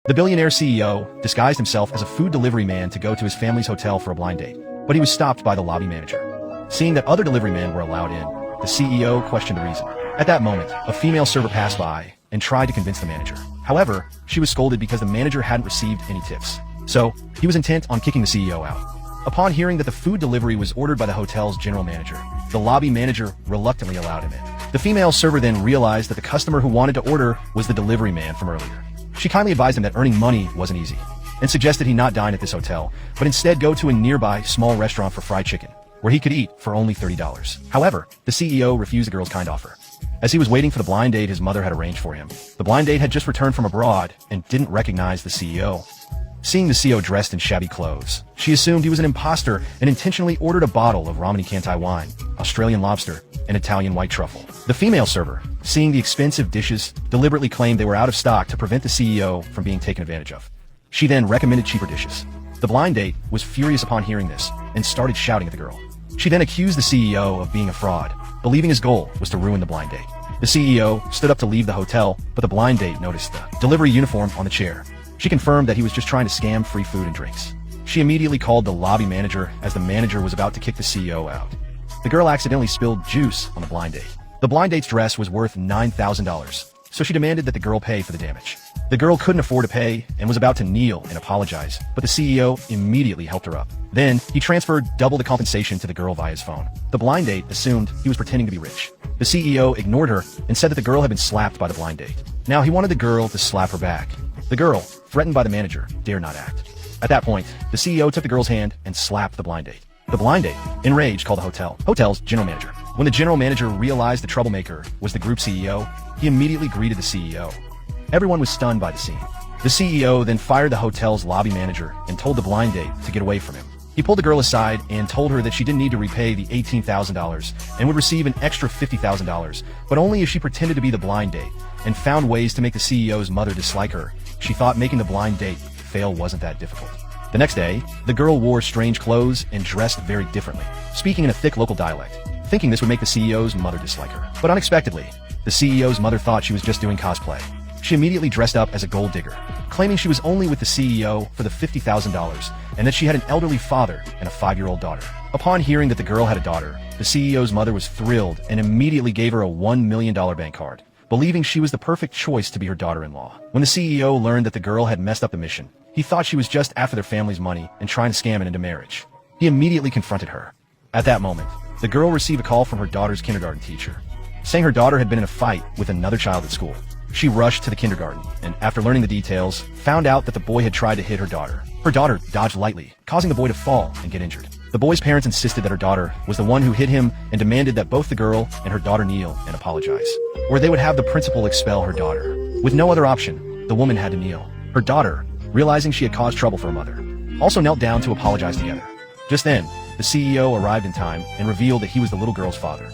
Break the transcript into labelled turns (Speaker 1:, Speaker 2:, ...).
Speaker 1: The billionaire CEO disguised himself as a food delivery man to go to his family's hotel for a blind date, but he was stopped by the lobby manager. Seeing that other delivery men were allowed in, the CEO questioned the reason. At that moment, a female server passed by and tried to convince the manager. However, she was scolded because the manager hadn't received any tips. So, he was intent on kicking the CEO out. Upon hearing that the food delivery was ordered by the hotel's general manager, the lobby manager reluctantly allowed him in. The female server then realized that the customer who wanted to order was the delivery man from earlier. She kindly advised him that earning money wasn't easy, and suggested he not dine at this hotel, but instead go to a nearby small restaurant for fried chicken, where he could eat for only $30. However, the CEO refused the girl's kind offer. As he was waiting for the blind date his mother had arranged for him, the blind date had just returned from abroad and didn't recognize the CEO. Seeing the CEO dressed in shabby clothes, she assumed he was an imposter and intentionally ordered a bottle of Romney Cantai wine, Australian lobster, and Italian white truffle. The female server, seeing the expensive dishes, deliberately claimed they were out of stock to prevent the CEO from being taken advantage of. She then recommended cheaper dishes. The blind date was furious upon hearing this and started shouting at the girl. She then accused the CEO of being a fraud, believing his goal was to ruin the blind date. The CEO stood up to leave the hotel, but the blind date noticed the delivery uniform on the chair. She confirmed that he was just trying to scam free food and drinks. She immediately called the lobby manager as the manager was about to kick the CEO out. The girl accidentally spilled juice on the blind date. The blind date's dress was worth $9,000, so she demanded that the girl pay for the damage. The girl couldn't afford to pay and was about to kneel and apologize, but the CEO immediately helped her up. Then, he transferred double the compensation to the girl via his phone. The blind date assumed he was pretending to be rich. The CEO ignored her and said that the girl had been slapped by the blind date. Now he wanted the girl to slap her back. The girl, threatened by the manager, dared not act. At that point, the CEO took the girl's hand and slapped the blind date. The blind date, enraged, called the hotel's general manager. When the general manager realized the troublemaker was the group CEO, he immediately greeted the CEO. Everyone was stunned by the scene. The CEO then fired the hotel's lobby manager and told the blind date to get away from him. He pulled the girl aside and told her that she didn't need to repay the $18,000 and would receive an extra $50,000, but only if she pretended to be the blind date and found ways to make the CEO's mother dislike her. She thought making the blind date fail wasn't that difficult. The next day, the girl wore strange clothes and dressed very differently, speaking in a thick local dialect, thinking this would make the CEO's mother dislike her. But unexpectedly, the CEO's mother thought she was just doing cosplay. She immediately dressed up as a gold digger, claiming she was only with the CEO for the $50,000 and that she had an elderly father and a 5-year-old daughter. Upon hearing that the girl had a daughter, the CEO's mother was thrilled and immediately gave her a $1 million bank card, believing she was the perfect choice to be her daughter-in-law. When the CEO learned that the girl had messed up the mission, he thought she was just after their family's money and trying to scam it into marriage. He immediately confronted her. At that moment, the girl received a call from her daughter's kindergarten teacher, saying her daughter had been in a fight with another child at school. She rushed to the kindergarten and, after learning the details, found out that the boy had tried to hit her daughter. Her daughter dodged lightly, causing the boy to fall and get injured. The boy's parents insisted that her daughter was the one who hit him and demanded that both the girl and her daughter kneel and apologize, or they would have the principal expel her daughter. With no other option, the woman had to kneel. Her daughter, realizing she had caused trouble for her mother, also knelt down to apologize together. Just then, the CEO arrived in time and revealed that he was the little girl's father.